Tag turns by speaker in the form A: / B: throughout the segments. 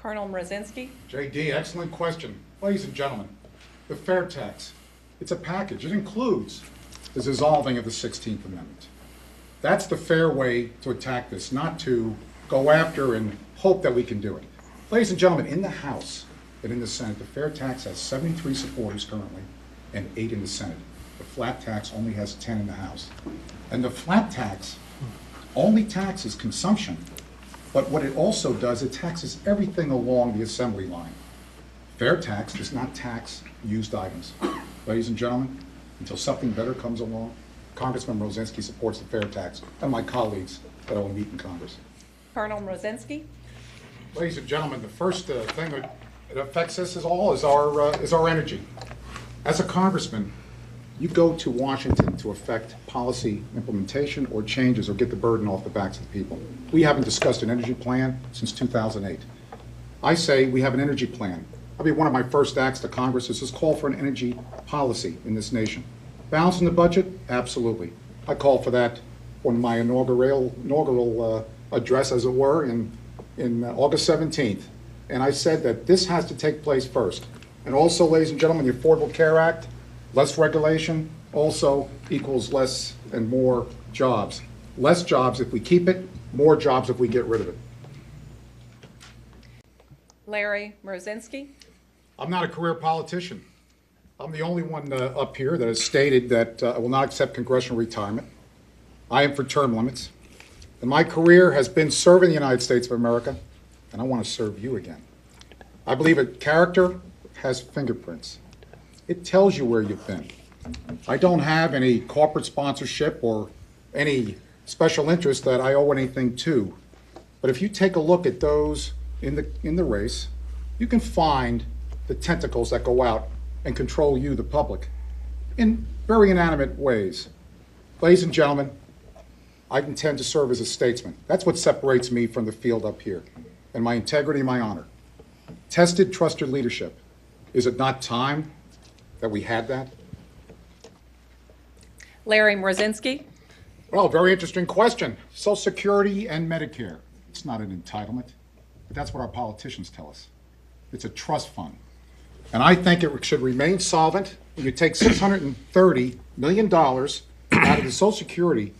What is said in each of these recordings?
A: Colonel Mrozinski.
B: JD, excellent question. Ladies and gentlemen, the fair tax, it's a package. It includes the dissolving of the 16th Amendment. That's the fair way to attack this, not to go after and hope that we can do it. Ladies and gentlemen, in the House and in the Senate, the fair tax has 73 supporters currently and 8 in the Senate. The flat tax only has 10 in the House. And the flat tax only taxes consumption, but what it also does, it taxes everything along the assembly line. Fair tax does not tax used items. Ladies and gentlemen, until something better comes along, Congressman Mrozinski supports the fair tax, and my colleagues that I will meet in Congress.
A: Colonel Mrozinski.
B: Ladies and gentlemen, the first thing that affects us is our energy. As a congressman, you go to Washington to affect policy implementation or changes or get the burden off the backs of the people. We haven't discussed an energy plan since 2008. I say we have an energy plan. I'll be one of my first acts to Congress is just call for an energy policy in this nation. Balancing the budget? Absolutely. I called for that on my inaugural address, as it were, in August 17th. And I said that this has to take place first. And also, ladies and gentlemen, the Affordable Care Act, less regulation also equals less and more jobs. Less jobs if we keep it, more jobs if we get rid of it.
A: Larry Mrozinski.
B: I'm not a career politician. I'm the only one up here that has stated that I will not accept congressional retirement. I am for term limits. And my career has been serving the United States of America, and I want to serve you again. I believe a character has fingerprints. It tells you where you've been. I don't have any corporate sponsorship or any special interest that I owe anything to. But if you take a look at those in the race, you can find the tentacles that go out and control you, the public, in very inanimate ways. Ladies and gentlemen, I intend to serve as a statesman. That's what separates me from the field up here, and my integrity, my honor. Tested, trusted leadership. Is it not time that we had that?
A: Larry Mrozinski.
B: Well, very interesting question. Social Security and Medicare. It's not an entitlement, but that's what our politicians tell us. It's a trust fund. And I think it should remain solvent. You take $630 million out of the Social Security,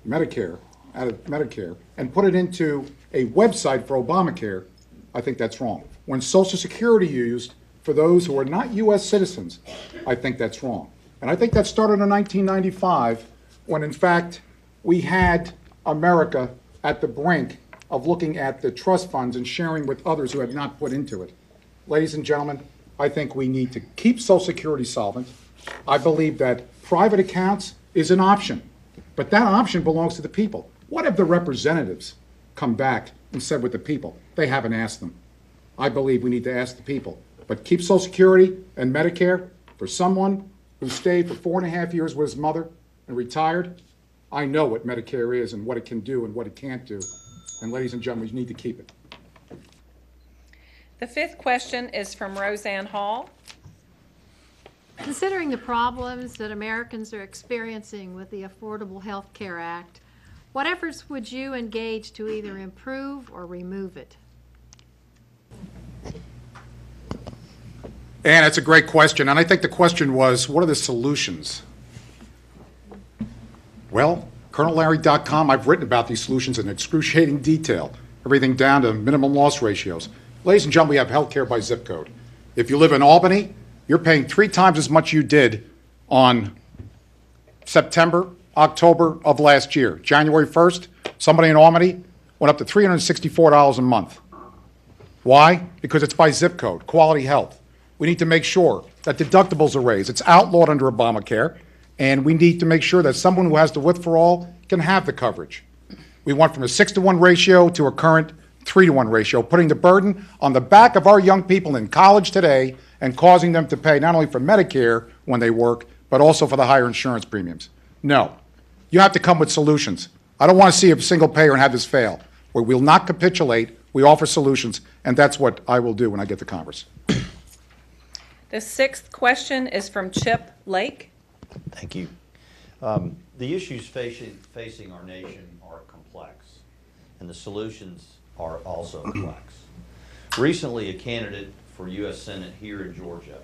B: Medicare, out of Medicare, and put it into a website for Obamacare. I think that's wrong. When Social Security used for those who are not U.S. citizens, I think that's wrong. And I think that started in 1995 when, in fact, we had America at the brink of looking at the trust funds and sharing with others who had not put into it. Ladies and gentlemen, I think we need to keep Social Security solvent. I believe that private accounts is an option, but that option belongs to the people. What have the representatives come back and said with the people? They haven't asked them. I believe we need to ask the people. But keep Social Security and Medicare for someone who stayed for 4.5 years with his mother and retired. I know what Medicare is and what it can do and what it can't do. And ladies and gentlemen, we need to keep it.
A: The fifth question is from Roseanne Hall.
C: Considering the problems that Americans are experiencing with the Affordable Health Care Act, what efforts would you engage to either improve or remove it?
B: And that's a great question. And I think the question was, what are the solutions? Well, ColonelLarry.com, I've written about these solutions in excruciating detail, everything down to minimum loss ratios. Ladies and gentlemen, we have health care by zip code. If you live in Albany, you're paying 3 times as much you did on September, October of last year. January 1st, somebody in Albany went up to $364 a month. Why? Because it's by zip code, quality health. We need to make sure that deductibles are raised. It's outlawed under Obamacare, and we need to make sure that someone who has the withdrawal can have the coverage. We went from a 6-to-1 ratio to a current 3-to-1 ratio, putting the burden on the back of our young people in college today and causing them to pay not only for Medicare when they work, but also for the higher insurance premiums. No. You have to come with solutions. I don't want to see a single payer and have this fail. We will not capitulate. We offer solutions, and that's what I will do when I get to Congress.
A: The sixth question is from Chip Lake.
D: Thank you. The issues facing our nation are complex, and the solutions are also complex. Recently, a candidate for U.S. Senate here in Georgia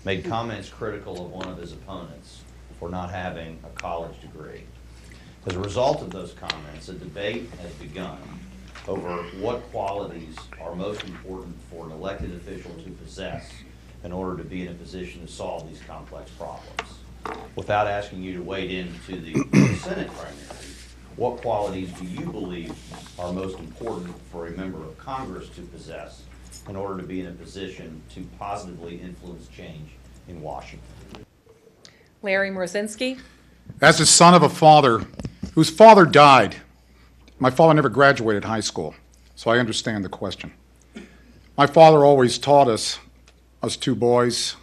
D: made comments critical of one of his opponents for not having a college degree. As a result of those comments, a debate has begun over what qualities are most important for an elected official to possess in order to be in a position to solve these complex problems. Without asking you to wade into the Senate primary, what qualities do you believe are most important for a member of Congress to possess in order to be in a position to positively influence change in Washington?
A: Larry Mrozinski.
B: As the son of a father whose father died, my father never graduated high school, so I understand the question. My father always taught us two boys,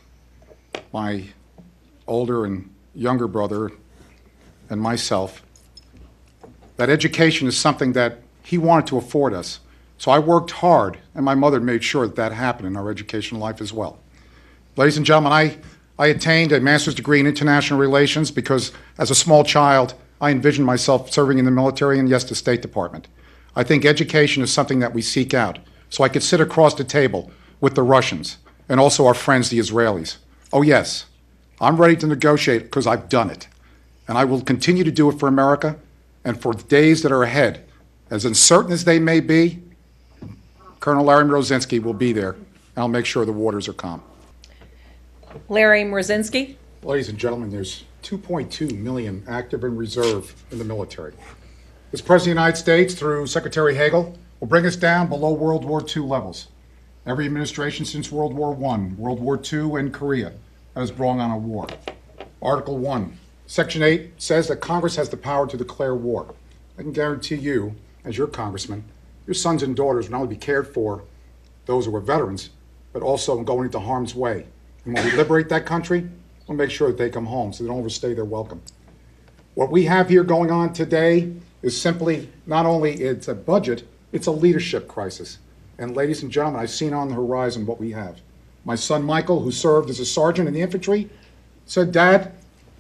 B: my older and younger brother, and myself, that education is something that he wanted to afford us. So I worked hard, and my mother made sure that that happened in our educational life as well. Ladies and gentlemen, I attained a master's degree in international relations because as a small child, I envisioned myself serving in the military and, yes, the State Department. I think education is something that we seek out. So I could sit across the table with the Russians and also our friends, the Israelis. Oh, yes, I'm ready to negotiate because I've done it. And I will continue to do it for America and for the days that are ahead. As uncertain as they may be, Colonel Larry Mrozinski will be there, and I'll make sure the waters are calm.
A: Larry Mrozinski.
B: Ladies and gentlemen, there's 2.2 million active and reserve in the military. This President of the United States, through Secretary Hagel, will bring us down below World War II levels. Every administration since World War I, World War II, and Korea has brought on a war. Article 1, Section 8 says that Congress has the power to declare war. I can guarantee you, as your congressman, your sons and daughters will not only be cared for, those who are veterans, but also going into harm's way. And when we liberate that country, we'll make sure that they come home so they don't overstay their welcome. What we have here going on today is simply not only it's a budget, it's a leadership crisis. And ladies and gentlemen, I've seen on the horizon what we have. My son Michael, who served as a sergeant in the infantry, said, "Dad,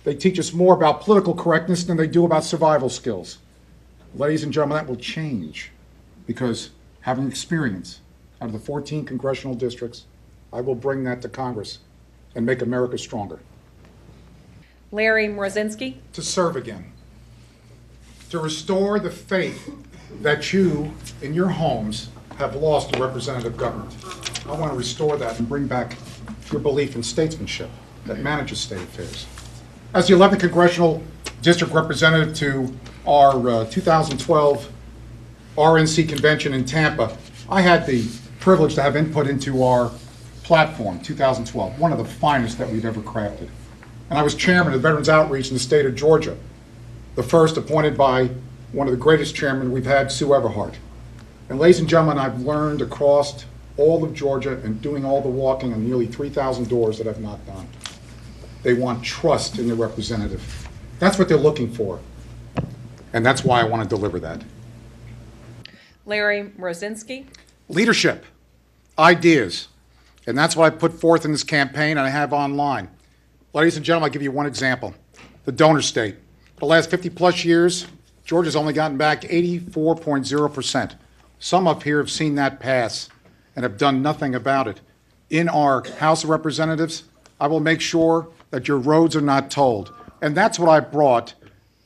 B: they teach us more about political correctness than they do about survival skills." Ladies and gentlemen, that will change because having experience out of the 14 congressional districts, I will bring that to Congress and make America stronger.
A: Larry Mrozinski.
B: To serve again, to restore the faith that you in your homes have lost in representative government. I want to restore that and bring back your belief in statesmanship that manages state affairs. As the 11th Congressional District Representative to our 2012 RNC convention in Tampa, I had the privilege to have input into our platform, 2012, one of the finest that we've ever crafted. And I was chairman of Veterans Outreach in the state of Georgia, the first appointed by one of the greatest chairmen we've had, Sue Everhart. And ladies and gentlemen, I've learned across all of Georgia and doing all the walking on nearly 3,000 doors that I've knocked on. They want trust in their representative. That's what they're looking for. And that's why I want to deliver that.
A: Larry Mrozinski.
B: Leadership, ideas, and that's what I put forth in this campaign and I have online. Ladies and gentlemen, I'll give you one example. The donor state. For the last 50 plus years, Georgia's only gotten back 84.0%. Some up here have seen that pass and have done nothing about it. In our House of Representatives, I will make sure that your roads are not tolled. And that's what I brought,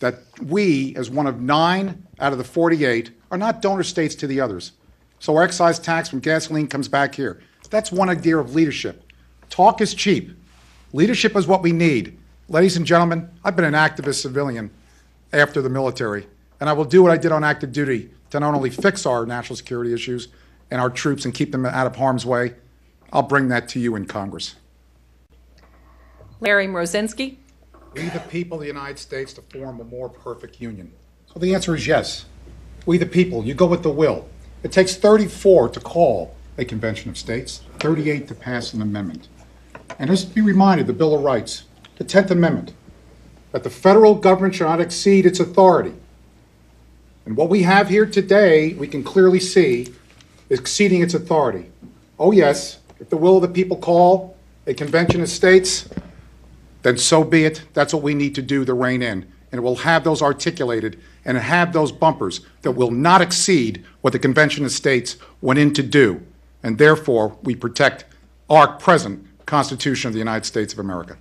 B: that we, as one of 9 out of the 48, are not donor states to the others. So our excise tax from gasoline comes back here. That's one idea of leadership. Talk is cheap. Leadership is what we need. Ladies and gentlemen, I've been an activist civilian after the military, and I will do what I did on active duty to not only fix our national security issues and our troops and keep them out of harm's way. I'll bring that to you in Congress.
A: Larry Mrozinski.
B: We, the people of the United States, to form a more perfect union. So the answer is yes. We, the people, you go with the will. It takes 34 to call a convention of states, 38 to pass an amendment. And just be reminded, the Bill of Rights, the 10th Amendment, that the federal government shall not exceed its authority. And what we have here today, we can clearly see, is exceeding its authority. Oh yes, if the will of the people call a convention of states, then so be it. That's what we need to do to rein in. And it will have those articulated and have those bumpers that will not exceed what the Convention of States went in to do. and therefore we protect our present Constitution of the United States of America.